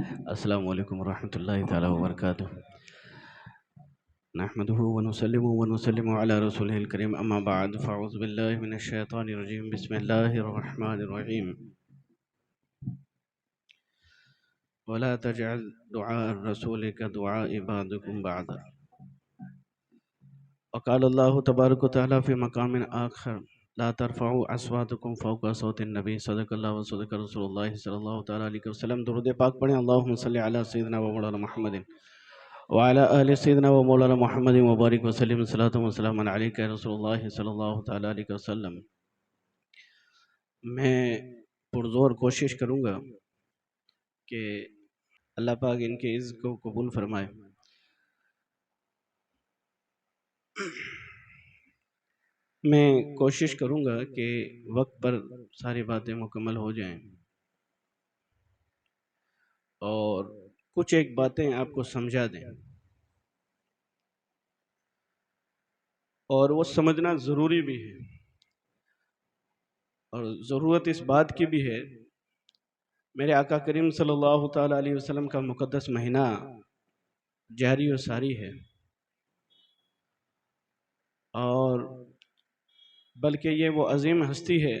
السلام علیکم ورحمۃ اللہ تعالیٰ وبرکاتہ۔ نحمده ونسلم على رسوله الكريم اما بعد فاعوذ باللہ من الشیطان الرجیم بسم اللہ الرحمن الرحیم ولا تجعل دعاء الرسول كدعاء بعضكم بعضا وقال اللہ تبارک وتعالی فی مقام آخر لا ترفعوا اصواتکم فوق صوت النبی صدق اللہ وصدق رسول اللہ صلی اللہ تعالی علیہ وسلم۔ درود پاک پڑھیں۔ اللہم صلی علی سیدنا و مولانا محمد وعلی آل سیدنا و مولانا محمد وبارک وسلم صلاۃ و سلام علیک رسول اللہ صلی اللہ تعالی علیہ وسلم۔ میں پرزور کوشش کروں گا کہ اللہ پاک ان کے عز کو قبول فرمائے۔ میں کوشش کروں گا کہ وقت پر ساری باتیں مکمل ہو جائیں اور کچھ ایک باتیں آپ کو سمجھا دیں، اور وہ سمجھنا ضروری بھی ہے، اور ضرورت اس بات کی بھی ہے۔ میرے آقا کریم صلی اللہ تعالیٰ علیہ وسلم کا مقدس مہینہ جاری و ساری ہے، اور بلکہ یہ وہ عظیم ہستی ہے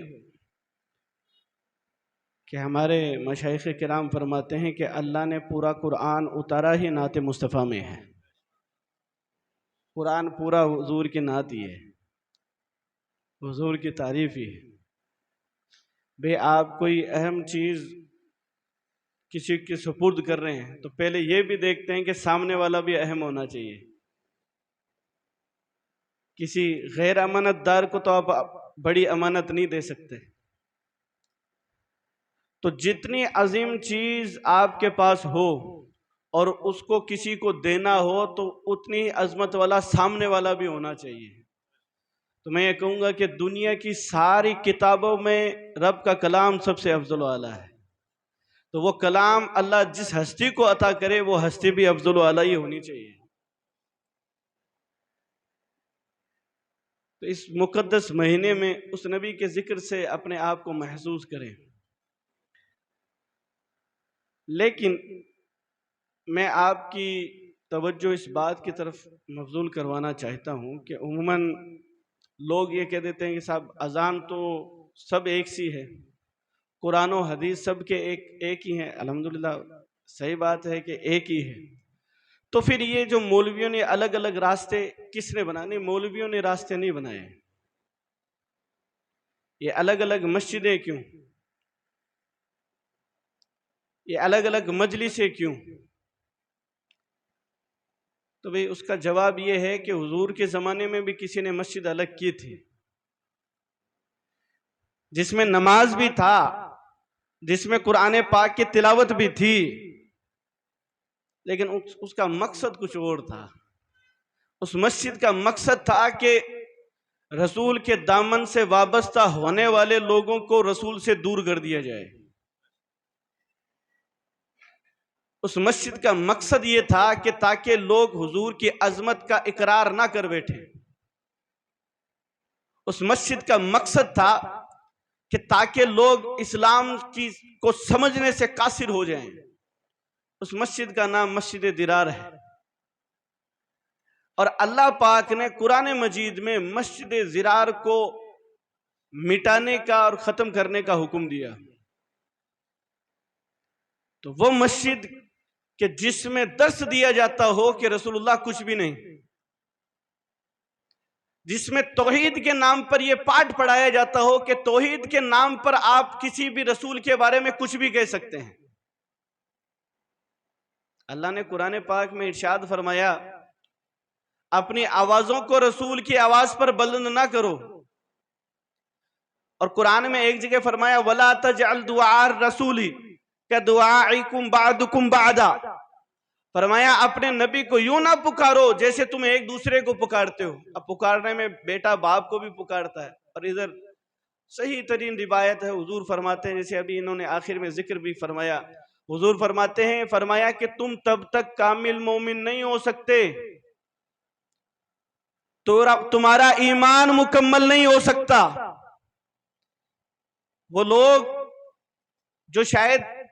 کہ ہمارے مشائخ کرام فرماتے ہیں کہ اللہ نے پورا قرآن اتارا ہی نعت مصطفیٰ میں ہے۔ قرآن پورا حضور کی نعت ہی ہے، حضور کی تعریف ہی ہے۔ بے آپ کوئی اہم چیز کسی کے سپرد کر رہے ہیں تو پہلے یہ بھی دیکھتے ہیں کہ سامنے والا بھی اہم ہونا چاہیے۔ کسی غیر امانت دار کو تو آپ بڑی امانت نہیں دے سکتے، تو جتنی عظیم چیز آپ کے پاس ہو اور اس کو کسی کو دینا ہو تو اتنی عظمت والا سامنے والا بھی ہونا چاہیے۔ تو میں یہ کہوں گا کہ دنیا کی ساری کتابوں میں رب کا کلام سب سے افضل والا ہے، تو وہ کلام اللہ جس ہستی کو عطا کرے وہ ہستی بھی افضل والا ہی ہونی چاہیے۔ تو اس مقدس مہینے میں اس نبی کے ذکر سے اپنے آپ کو محسوس کریں۔ لیکن میں آپ کی توجہ اس بات کی طرف مبذول کروانا چاہتا ہوں کہ عموماً لوگ یہ کہہ دیتے ہیں کہ صاحب اذان تو سب ایک سی ہے، قرآن و حدیث سب کے ایک ہی ہیں۔ الحمدللہ صحیح بات ہے کہ ایک ہی ہے، تو پھر یہ جو مولویوں نے الگ الگ راستے کس نے بنانے؟ مولویوں نے راستے نہیں بنائے۔ یہ الگ الگ مسجدیں کیوں؟ یہ الگ الگ مجلسیں کیوں؟ تو بھئی اس کا جواب یہ ہے کہ حضور کے زمانے میں بھی کسی نے مسجد الگ کی تھی، جس میں نماز بھی تھا، جس میں قرآن پاک کی تلاوت بھی تھی، لیکن اس کا مقصد کچھ اور تھا۔ اس مسجد کا مقصد تھا کہ رسول کے دامن سے وابستہ ہونے والے لوگوں کو رسول سے دور کر دیا جائے۔ اس مسجد کا مقصد یہ تھا کہ تاکہ لوگ حضور کی عظمت کا اقرار نہ کر بیٹھیں۔ اس مسجد کا مقصد تھا کہ تاکہ لوگ اسلام کو سمجھنے سے قاصر ہو جائیں۔ اس مسجد کا نام مسجد درار ہے، اور اللہ پاک نے قرآن مجید میں مسجد درار کو مٹانے کا اور ختم کرنے کا حکم دیا۔ تو وہ مسجد کہ جس میں درس دیا جاتا ہو کہ رسول اللہ کچھ بھی نہیں، جس میں توحید کے نام پر یہ پاٹھ پڑھایا جاتا ہو کہ توحید کے نام پر آپ کسی بھی رسول کے بارے میں کچھ بھی کہہ سکتے ہیں۔ اللہ نے قرآن پاک میں ارشاد فرمایا اپنی آوازوں کو رسول کی آواز پر بلند نہ کرو، اور قرآن میں ایک جگہ فرمایا وَلَا تَجْعَلْ دُعَاءَ الرَّسُولِ كَدُعَاءِكُمْ بَعْضُكُمْ بَعْضًا، فرمایا اپنے نبی کو یوں نہ پکارو جیسے تم ایک دوسرے کو پکارتے ہو۔ اب پکارنے میں بیٹا باپ کو بھی پکارتا ہے، اور ادھر صحیح ترین روایت ہے، حضور فرماتے ہیں، جیسے ابھی انہوں نے آخر میں ذکر بھی فرمایا، حضور فرماتے ہیں، فرمایا کہ تم تب تک کامل مومن نہیں ہو سکتے، تو تمہارا ایمان مکمل نہیں ہو سکتا۔ وہ لوگ جو شاید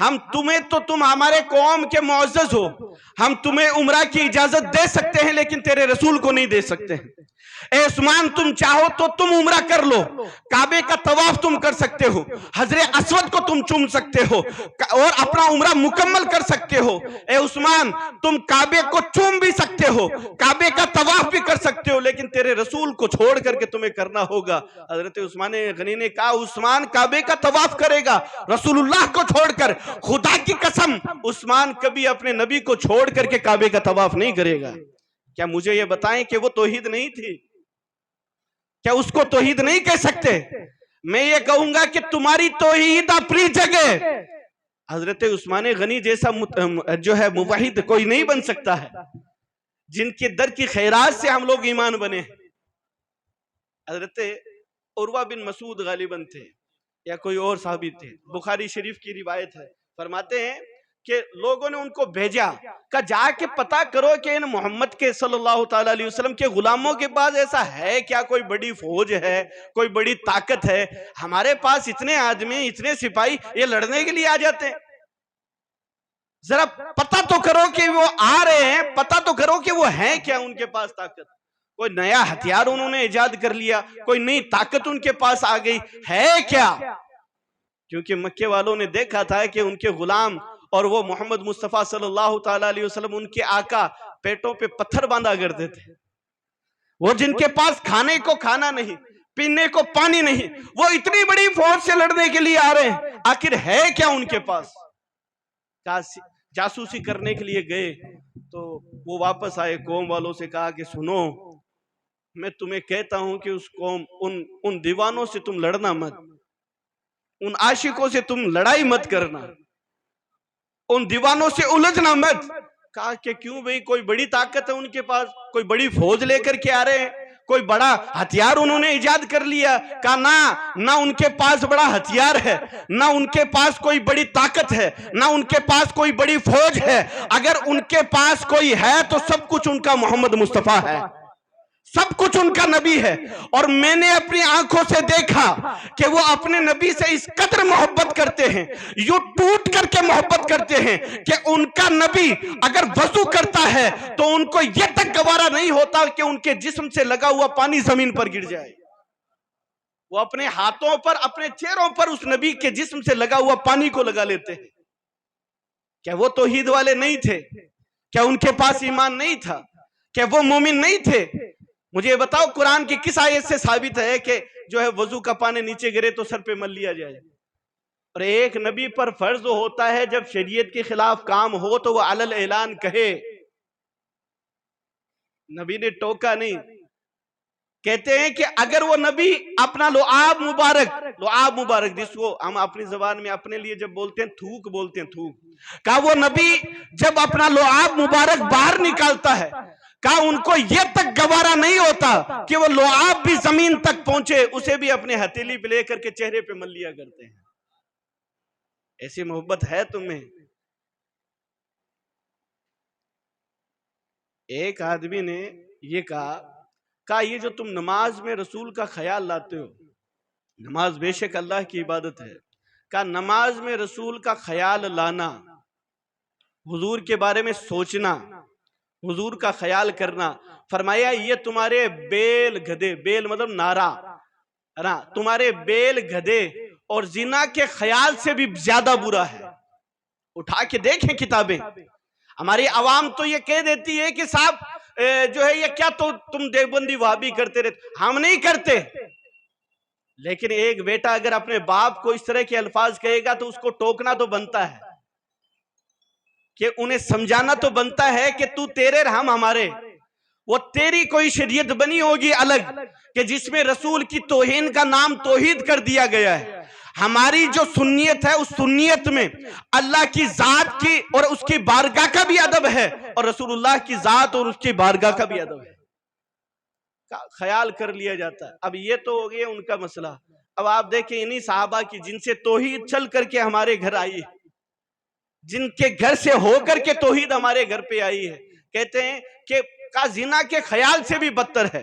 ہم تمہیں تو تم ہمارے قوم کے معزز ہو، ہم تمہیں عمرہ کی اجازت دے سکتے ہیں لیکن تیرے رسول کو نہیں دے سکتے ہیں۔ اے عثمان تم چاہو تو تم عمرہ کر لو، کعبے کا طواف تم کر سکتے ہو، حجر اسود کو تم چوم سکتے ہو اور اپنا عمرہ مکمل کر سکتے ہو۔ اے عثمان تم کعبے کو چوم بھی سکتے ہو، کعبے کا طواف بھی کر سکتے ہو، لیکن تیرے رسول کو چھوڑ کر کے تمہیں کرنا ہوگا۔ حضرت عثمان غنی نے کہا عثمان کعبے کا طواف کرے گا رسول اللہ کو چھوڑ کر؟ خدا کی قسم عثمان کبھی اپنے نبی کو چھوڑ کر کے کعبے کا طواف نہیں کرے گا۔ کیا مجھے یہ بتائیں کہ وہ توحید نہیں تھی؟ کیا اس کو توحید نہیں کہہ سکتے؟ میں یہ کہوں گا کہ تمہاری توحید اپنی جگہ، حضرت عثمان غنی جیسا جو ہے موحد کوئی نہیں بن سکتا ہے، جن کے در کی خیرات سے ہم لوگ ایمان بنے۔ حضرت عروہ بن مسعود غالباً تھے یا کوئی اور صحابی تھے، بخاری شریف کی روایت ہے، فرماتے ہیں کہ لوگوں نے ان کو بھیجا کہ جا کے پتا کرو کہ ان محمد کے صلی اللہ تعالیٰ علیہ وسلم کے غلاموں کے پاس ایسا ہے کیا، کوئی بڑی فوج ہے، کوئی بڑی طاقت ہے؟ ہمارے پاس اتنے آدمی، اتنے سپاہی، یہ لڑنے کے لیے آ جاتے ہیں۔ ذرا پتا تو کرو کہ وہ آ رہے ہیں، پتا تو کرو کہ وہ ہیں کیا ان کے پاس طاقت۔ کوئی نیا ہتھیار انہوں نے ایجاد کر لیا، کوئی نئی طاقت ان کے پاس آ گئی ہے کیا؟ کیونکہ مکے والوں نے دیکھا تھا کہ ان کے غلام اور وہ محمد مصطفیٰ صلی اللہ تعالیٰ علیہ وسلم ان کے آقا پیٹوں پہ پتھر باندھا کرتے تھے۔ وہ جن کے پاس کھانے کو کھانا نہیں، پینے کو پانی نہیں، وہ اتنی بڑی فوج سے لڑنے کے لیے آ رہے ہیں، آخر ہے کیا ان کے پاس؟ جاسوسی کرنے کے لیے گئے تو وہ واپس آئے، قوم والوں سے کہا کہ سنو، میں تمہیں کہتا ہوں کہ اس قوم ان دیوانوں سے تم لڑنا مت، ان عاشقوں سے تم لڑائی مت کرنا، ان دیوانوں سے الجھنا مت۔ کہا کہ کیوں بھئی، کوئی بڑی طاقت ہے ان کے پاس، کوئی بڑی فوج لے کر کے آ رہے ہیں، کوئی بڑا ہتھیار انہوں نے ایجاد کر لیا؟ کہا نہ ان کے پاس بڑا ہتھیار ہے، نہ ان کے پاس کوئی بڑی طاقت ہے، نہ ان کے پاس کوئی بڑی فوج ہے۔ اگر ان کے پاس کوئی ہے تو سب کچھ ان کا محمد مصطفیٰ ہے، سب کچھ ان کا نبی ہے۔ اور میں نے اپنی آنکھوں سے دیکھا کہ وہ اپنے نبی سے اس قدر محبت کرتے ہیں، یوں ٹوٹ کر کے محبت کرتے ہیں کہ ان کا نبی اگر وضو کرتا ہے تو ان کو یہ تک گوارا نہیں ہوتا کہ ان کے جسم سے لگا ہوا پانی زمین پر گر جائے۔ وہ اپنے ہاتھوں پر، اپنے چہروں پر اس نبی کے جسم سے لگا ہوا پانی کو لگا لیتے ہیں۔ کیا وہ توحید والے نہیں تھے؟ کیا ان کے پاس ایمان نہیں تھا؟ کیا وہ مومن نہیں تھے؟ مجھے بتاؤ قرآن کی کس آیت سے ثابت ہے کہ جو ہے وضو کا پانی نیچے گرے تو سر پہ مل لیا جائے؟ اور ایک نبی پر فرض ہوتا ہے جب شریعت کے خلاف کام ہو تو وہ علل اعلان کہے۔ نبی نے ٹوکا نہیں۔ کہتے ہیں کہ اگر وہ نبی اپنا لعاب مبارک جس کو ہم اپنی زبان میں اپنے لیے جب بولتے ہیں تھوک بولتے ہیں، تھوک، کہا وہ نبی جب اپنا لعاب مبارک باہر نکالتا ہے، کہا ان کو یہ تک گوارا نہیں ہوتا کہ وہ لعاب بھی زمین تک پہنچے، اسے بھی اپنے ہتھیلی پہ لے کر کے چہرے پہ مل لیا کرتے ہیں۔ ایسی محبت ہے تمہیں؟ ایک آدمی نے یہ کہا یہ جو تم نماز میں رسول کا خیال لاتے ہو، نماز بے شک اللہ کی عبادت ہے، کہا نماز میں رسول کا خیال لانا، حضور کے بارے میں سوچنا، حضور کا خیال کرنا، فرمایا یہ تمہارے بیل گدھے، بیل مطلب نارا، تمہارے بیل گدھے اور زنا کے خیال سے بھی زیادہ برا ہے۔ اٹھا کے دیکھیں کتابیں، ہماری عوام تو یہ کہہ دیتی ہے کہ صاحب جو ہے یہ کیا تو تم دیوبندی وہابی کرتے رہتے، ہم نہیں کرتے۔ لیکن ایک بیٹا اگر اپنے باپ کو اس طرح کے الفاظ کہے گا تو اس کو ٹوکنا تو بنتا ہے، کہ انہیں سمجھانا تو بنتا ہے کہ تو تیرے ہم ہمارے، وہ تیری کوئی شریعت بنی ہوگی الگ کہ جس میں رسول کی توہین کا نام توحید کر دیا گیا ہے۔ ہماری جو سنیت ہے اس سنیت میں اللہ کی ذات کی اور اس کی بارگاہ کا بھی ادب ہے، اور رسول اللہ کی ذات اور اس کی بارگاہ کا بھی ادب ہے، خیال کر لیا جاتا ہے۔ اب یہ تو ہو گیا ان کا مسئلہ۔ اب آپ دیکھیں انہی صحابہ کی جن سے توحید چل کر کے ہمارے گھر آئی ہے، جن کے گھر سے ہو کر کے توحید ہمارے گھر پہ آئی ہے، کہتے ہیں کہ زنا کے خیال سے بھی بدتر ہے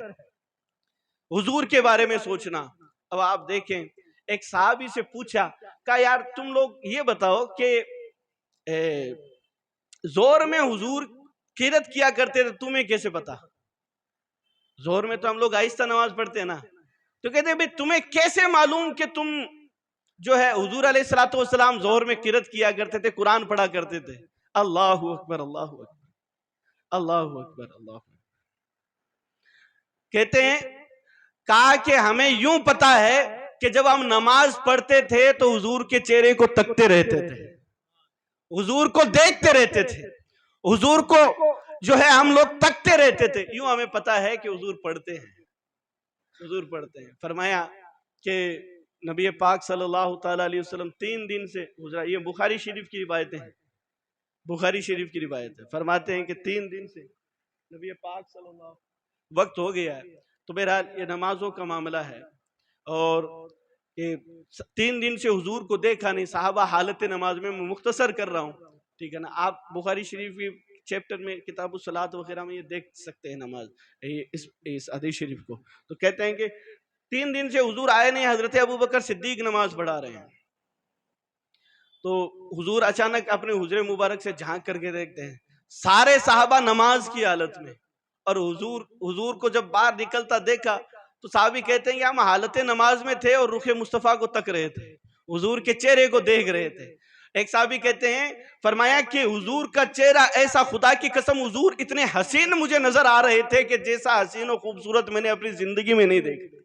حضور کے بارے میں سوچنا۔ اب آپ دیکھیں ایک صحابی سے پوچھا، کہا یار تم لوگ یہ بتاؤ کہ زور میں حضور قرات کیا کرتے تھے، تمہیں کیسے پتا؟ زور میں تو ہم لوگ آہستہ نماز پڑھتے ہیں نا، تو کہتے ہیں بھئی تمہیں کیسے معلوم کہ تم جو ہے حضور علیہ السلام زور میں قرات کیا کرتے تھے، قرآن پڑھا کرتے تھے؟ اللہ اکبر، اللہ اکبر، اللہ اکبر، اللہ اکبر۔ کہتے ہیں کہا کہ ہمیں یوں پتا ہے کہ جب ہم نماز پڑھتے تھے تو حضور کے چہرے کو تکتے رہتے تھے، حضور کو دیکھتے رہتے تھے، حضور کو جو ہے ہم لوگ تکتے رہتے تھے، یوں ہمیں پتا ہے کہ حضور پڑھتے ہیں، حضور پڑھتے ہیں۔ فرمایا کہ نبی پاک صلی اللہ تعالیٰ علیہ وسلم 3 دن سے گزرا، یہ بخاری شریف کی روایتیں ہیں، بخاری شریف کی روایت ہے، فرماتے ہیں کہ 3 دن سے نبی پاک صلی اللہ وقت ہو گیا ہے، تو بہرحال یہ نمازوں کا معاملہ ہے، اور یہ 3 دن سے حضور کو دیکھا نہیں، صحابہ حالت نماز میں مختصر کر رہا ہوں، ٹھیک ہے نا، آپ بخاری شریف کی چیپٹر میں کتاب الصلاۃ وغیرہ میں یہ دیکھ سکتے ہیں نماز، اس حدیث شریف کو۔ تو کہتے ہیں کہ 3 دن سے حضور آئے نہیں، حضرت ابوبکر صدیق نماز پڑھا رہے ہیں، تو حضور اچانک اپنے حجرے مبارک سے جھانک کر کے دیکھتے ہیں، سارے صحابہ نماز کی حالت میں، اور حضور کو جب باہر نکلتا دیکھا تو صحابی کہتے ہیں کہ ہم حالت نماز میں تھے اور رخ مصطفیٰ کو تک رہے تھے، حضور کے چہرے کو دیکھ رہے تھے۔ ایک صحابی کہتے ہیں، فرمایا کہ حضور کا چہرہ ایسا، خدا کی قسم حضور اتنے حسین مجھے نظر آ رہے تھے کہ جیسا حسین و خوبصورت میں نے اپنی زندگی میں نہیں دیکھا۔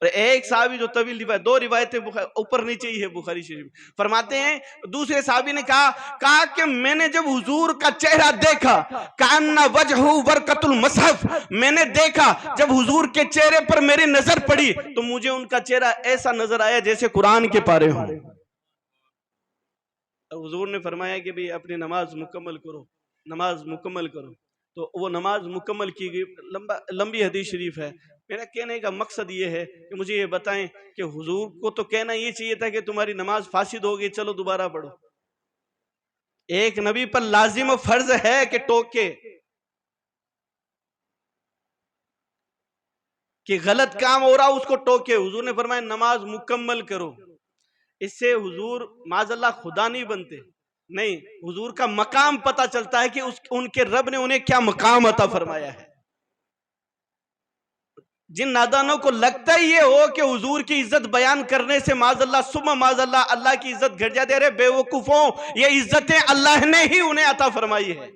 اور ایک صحابی جو طویل روایت، 2 روایتیں اوپر نیچے ہی ہے بخاری شریف، فرماتے ہیں دوسرے صحابی نے کہا کہ میں نے جب حضور کا چہرہ دیکھا، کأن وجہہ ورقۃ المصحف، میں نے دیکھا جب حضور کے چہرے پر میری نظر پڑی تو مجھے ان کا چہرہ ایسا نظر آیا جیسے قرآن کے پارے ہوں۔ حضور نے فرمایا کہ بھی اپنی نماز مکمل کرو، نماز مکمل کرو، تو وہ نماز مکمل کی گئی۔ لمبی حدیث شریف ہے، میرا کہنے کا مقصد یہ ہے کہ مجھے یہ بتائیں کہ حضور کو تو کہنا یہ چاہیے تھا کہ تمہاری نماز فاسد ہو گئی، چلو دوبارہ پڑھو۔ ایک نبی پر لازم و فرض ہے کہ ٹوکے، کہ غلط کام ہو رہا اس کو ٹوکے۔ حضور نے فرمایا نماز مکمل کرو۔ اس سے حضور معاذ اللہ خدا نہیں بنتے، نہیں، حضور کا مقام پتہ چلتا ہے کہ ان کے رب نے انہیں کیا مقام عطا فرمایا ہے۔ جن نادانوں کو لگتا ہی یہ ہو کہ حضور کی عزت بیان کرنے سے معاذ اللہ ثم معاذ اللہ کی عزت گھٹ جاتی ہے، بے وقوفوں، یہ عزتیں اللہ نے ہی انہیں عطا فرمائی ہے،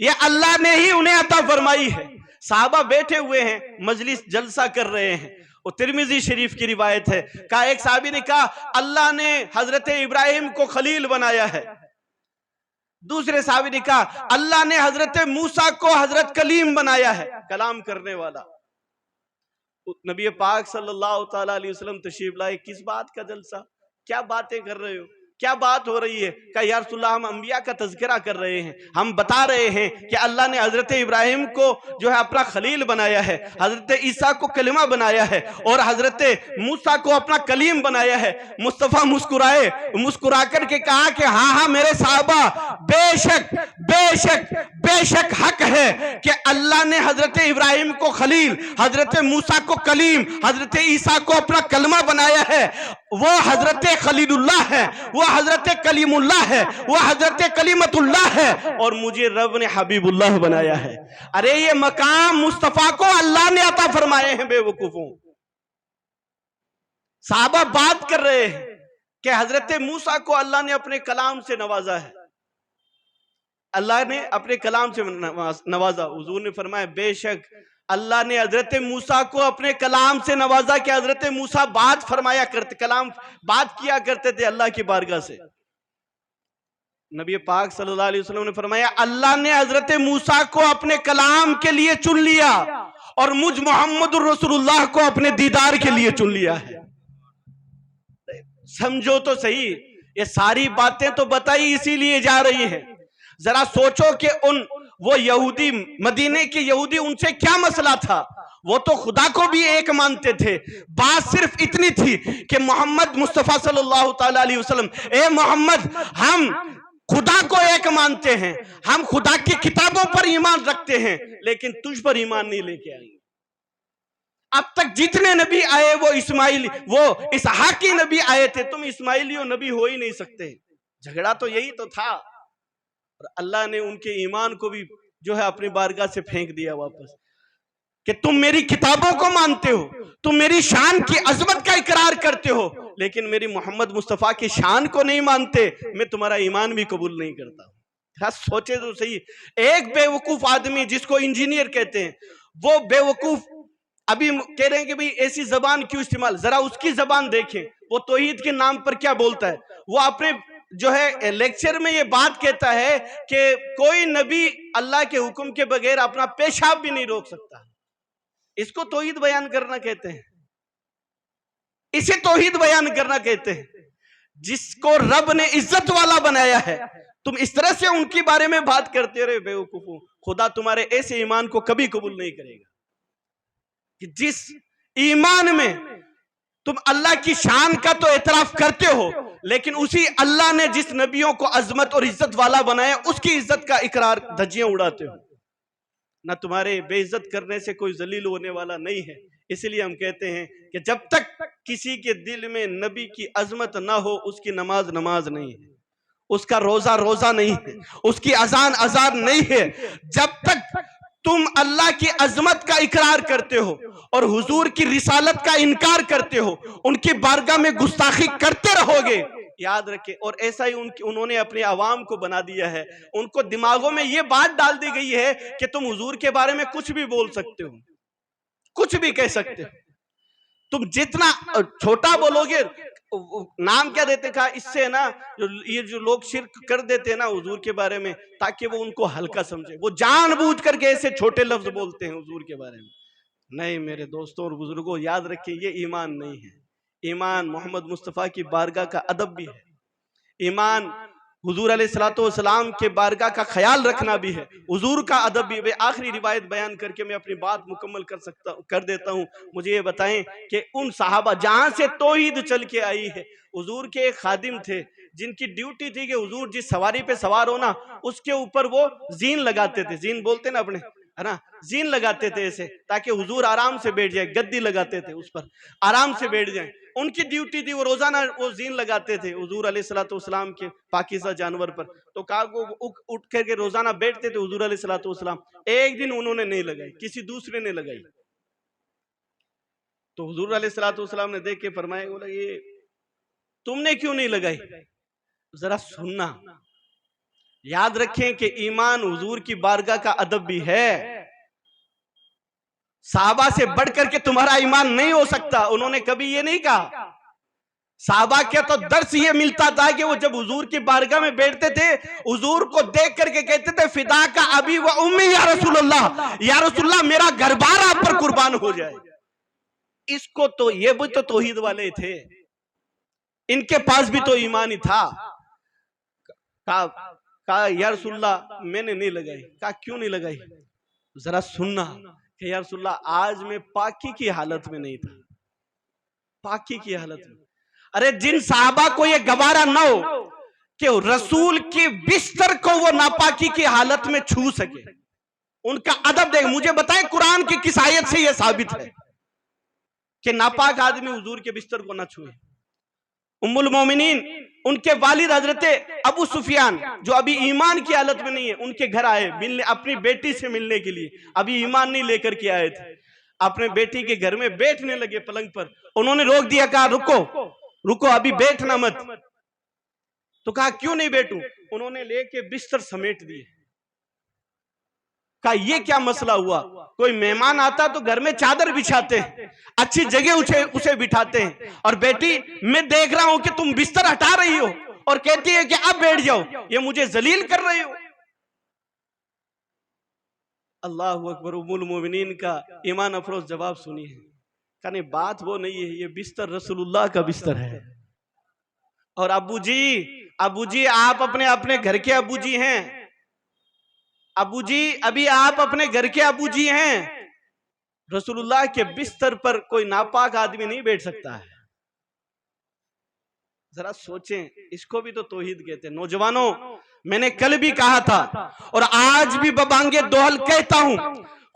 یہ اللہ نے ہی انہیں عطا فرمائی ہے۔ صحابہ بیٹھے ہوئے ہیں، مجلس جلسہ کر رہے ہیں، وہ ترمذی شریف کی روایت ہے، کہا ایک صحابی نے کہا اللہ نے حضرت ابراہیم کو خلیل بنایا ہے، دوسرے صحابی نے کہا اللہ نے حضرت موسیٰ کو حضرت کلیم بنایا ہے، کلام کرنے والا۔ نبی پاک صلی اللہ تعالیٰ علیہ وسلم تشریف لائے، کس بات کا جلسہ، کیا باتیں کر رہے ہو، کیا بات ہو رہی ہے؟ کہا یا رسول اللہ ہم انبیاء کا تذکرہ کر رہے ہیں، ہم بتا رہے ہیں کہ اللہ نے حضرت ابراہیم کو جو ہے اپنا خلیل بنایا ہے، حضرت عیسیٰ کو کلمہ بنایا ہے، اور حضرت موسیٰ کو اپنا کلیم بنایا ہے۔ مصطفیٰ مسکرائے، مسکرا کر کے کہا کہ ہاں میرے صحابہ، بے شک بے شک بے شک حق ہے کہ اللہ نے حضرت ابراہیم کو خلیل، حضرت موسیٰ کو کلیم، حضرت عیسیٰ کو اپنا کلمہ بنایا ہے۔ وہ حضرت خلیل اللہ ہے، وہ حضرت کلیم اللہ ہے، وہ حضرت کلیمت اللہ ہے، اور مجھے رب نے حبیب اللہ بنایا ہے۔ ارے یہ مقام مصطفیٰ کو اللہ نے عطا فرمائے ہیں، بے وقوفوں۔ صحابہ بات کر رہے ہیں کہ حضرت موسیٰ کو اللہ نے اپنے کلام سے نوازا ہے، اللہ نے اپنے کلام سے نوازا۔ حضور نے فرمایا بے شک اللہ نے حضرت موسیٰ کو اپنے کلام سے نوازا کہ حضرت موسیٰ بات فرمایا کرتے، کلام بات کیا کرتے تھے اللہ کی بارگاہ سے۔ نبی پاک صلی اللہ علیہ وسلم نے فرمایا اللہ نے حضرت موسیٰ کو اپنے کلام کے لیے چن لیا اور مجھ محمد الرسول اللہ کو اپنے دیدار کے لیے چن لیا ہے۔ سمجھو تو صحیح، یہ ساری باتیں تو بتائی اسی لیے جا رہی ہیں۔ ذرا سوچو کہ وہ یہودی، مدینے کے یہودی، ان سے کیا مسئلہ تھا؟ وہ تو خدا کو بھی ایک مانتے تھے، بات صرف اتنی تھی کہ محمد مصطفیٰ صلی اللہ تعالیٰ علیہ وسلم، اے محمد ہم خدا کو ایک مانتے ہیں، ہم خدا کی کتابوں پر ایمان رکھتے ہیں، لیکن تجھ پر ایمان نہیں لے کے آئیں گے۔ اب تک جتنے نبی آئے وہ اسحاقی نبی آئے تھے، تم اسماعیلی نبی ہو ہی نہیں سکتے۔ جھگڑا تو یہی تو تھا، اور اللہ نے ان کے ایمان کو بھی جو ہے اپنی بارگاہ سے پھینک دیا واپس، کہ تم میری کتابوں کو مانتے ہو، تم میری شان کی عظمت کا اقرار کرتے ہو، لیکن میری محمد مصطفیٰ کی شان کو نہیں مانتے، میں تمہارا ایمان بھی قبول نہیں کرتا ہوں۔ سوچے تو صحیح، ایک بے وقوف آدمی جس کو انجینئر کہتے ہیں، وہ بے وقوف ابھی کہہ رہے ہیں کہ بھئی ایسی زبان کیوں استعمال، ذرا اس کی زبان دیکھیں، وہ توحید کے نام پر کیا بولتا ہے۔ وہ اپنے جو ہے لیکچر میں یہ بات کہتا ہے کہ کوئی نبی اللہ کے حکم کے بغیر اپنا پیشاب بھی نہیں روک سکتا۔ اس کو توحید بیان کرنا کہتے ہیں، اسے توحید بیان کرنا کہتے ہیں، جس کو رب نے عزت والا بنایا ہے۔ تم اس طرح سے ان کے بارے میں بات کرتے رہے بے وقوفوں، خدا تمہارے ایسے ایمان کو کبھی قبول نہیں کرے گا کہ جس ایمان میں تم اللہ کی شان کا تو اعتراف کرتے ہو، لیکن اسی اللہ نے جس نبیوں کو عظمت اور عزت والا بنایا اس کی عزت کا اقرار دھجیاں اڑاتے ہو۔ نہ تمہارے بے عزت کرنے سے کوئی ذلیل ہونے والا نہیں ہے۔ اس لیے ہم کہتے ہیں کہ جب تک کسی کے دل میں نبی کی عظمت نہ ہو، اس کی نماز نماز نہیں ہے، اس کا روزہ روزہ نہیں ہے، اس کی اذان اذان نہیں ہے۔ جب تک تم اللہ کی عظمت کا اقرار کرتے ہو اور حضور کی رسالت کا انکار کرتے ہو، ان کی بارگاہ میں گستاخی کرتے رہو گے، یاد رکھیں۔ اور ایسا ہی انہوں نے اپنے عوام کو بنا دیا ہے، ان کو دماغوں میں یہ بات ڈال دی گئی ہے کہ تم حضور کے بارے میں کچھ بھی بول سکتے ہو، کچھ بھی کہہ سکتے ہو، تم جتنا چھوٹا بولو گے۔ نام کیا دیتے کہا، اس سے نا یہ جو لوگ شرک کر دیتے ہیں نا حضور کے بارے میں، تاکہ وہ ان کو ہلکا سمجھے، وہ جان بوجھ کر کے ایسے چھوٹے لفظ بولتے ہیں حضور کے بارے میں۔ نہیں میرے دوستوں اور بزرگوں، یاد رکھیں یہ ایمان نہیں ہے۔ ایمان محمد مصطفیٰ کی بارگاہ کا ادب بھی ہے، ایمان حضور علیہ السلام کے بارگاہ کا خیال رکھنا بھی ہے، حضور کا ادب بھی ہے۔ آخری روایت بیان کر کے میں اپنی بات مکمل کر دیتا ہوں۔ مجھے یہ بتائیں کہ ان صحابہ جہاں سے توحید چل کے آئی ہے، حضور کے ایک خادم تھے جن کی ڈیوٹی تھی کہ حضور جس سواری پہ سوار ہونا اس کے اوپر وہ زین لگاتے تھے، زین بولتے نا اپنے، ہے نا، زین لگاتے تھے ایسے تاکہ حضور آرام سے بیٹھ جائے، گدی لگاتے تھے اس پر آرام سے بیٹھ جائیں۔ ان کی ڈیوٹی تھی، وہ روزانہ وہ زین لگاتے تھے حضور علیہ السلام کے پاکیزہ جانور پر۔ تو کہا وہ اٹھ کر کے روزانہ بیٹھتے تھے حضور علیہ السلام۔ ایک دن انہوں نے نہیں لگائی، کسی دوسرے نے لگائی، تو حضور علیہ السلام نے دیکھ کے فرمایا، بولا یہ تم نے کیوں نہیں لگائی؟ ذرا سننا۔ یاد رکھیں کہ ایمان حضور کی بارگاہ کا ادب بھی ہے۔ صحابہ سے بڑھ کر کے تمہارا ایمان نہیں ہو سکتا، انہوں نے کبھی یہ نہیں کہا۔ صحابہ کے تو درس یہ ملتا تھا کہ وہ جب حضور کی بارگاہ میں بیٹھتے تھے، حضور کو دیکھ کر کے کہتے تھے فدا کا ابی و امی یا رسول اللہ، یا رسول اللہ میرا گھر بار آپ پر قربان ہو جائے۔ اس کو تو یہ بھی تو توحید والے تھے، ان کے پاس بھی تو ایمان ہی تھا۔ کہا یا رسول اللہ میں نے نہیں لگائی۔ کہا کیوں نہیں لگائی؟ ذرا سننا کہ یا رسول اللہ آج میں پاکی کی حالت میں نہیں تھا، پاکی کی حالت میں۔ ارے جن صحابہ کو یہ گوارا نہ ہو کہ رسول کی بستر کو وہ ناپاکی کی حالت میں چھو سکے، ان کا ادب دیکھ۔ مجھے بتائیں قرآن کی کس آیت سے یہ ثابت ہے کہ ناپاک آدمی حضور کے بستر کو نہ چھوئے؟ ام المومنین ان کے والد حضرت ابو سفیان جو ابھی ایمان کی حالت میں نہیں ہے، ان کے گھر آئے ملنے، اپنی بیٹی سے ملنے کے لیے، ابھی ایمان نہیں لے کر کے آئے تھے، اپنے بیٹی کے گھر میں بیٹھنے لگے پلنگ پر، انہوں نے روک دیا، کہا رکو رکو ابھی بیٹھنا مت۔ تو کہا کیوں نہیں بیٹھوں؟ انہوں نے لے کے بستر سمیٹ دیے۔ کہا یہ کیا مسئلہ ہوا؟ کوئی مہمان آتا تو گھر میں چادر بچھاتے ہیں، اچھی جگہ اسے بٹھاتے ہیں، اور بیٹی میں دیکھ رہا ہوں کہ تم بستر ہٹا رہی ہو اور کہتی ہے کہ اب بیٹھ جاؤ، یہ مجھے ذلیل کر رہی ہو۔ اللہ اکبر، ام المومنین کا ایمان افروز جواب سنی ہے۔ کہنے بات وہ نہیں ہے، یہ بستر رسول اللہ کا بستر ہے۔ اور ابو جی آپ اپنے گھر کے ابو جی ہیں، ابو جی ابھی آپ اپنے گھر کے ابو جی ہیں، رسول اللہ کے بستر پر کوئی ناپاک آدمی نہیں بیٹھ سکتا ہے۔ ذرا سوچیں، اس کو بھی تو توحید کہتے ہیں۔ نوجوانوں، میں نے کل بھی کہا تھا اور آج بھی ببانگے دوہل کہتا ہوں،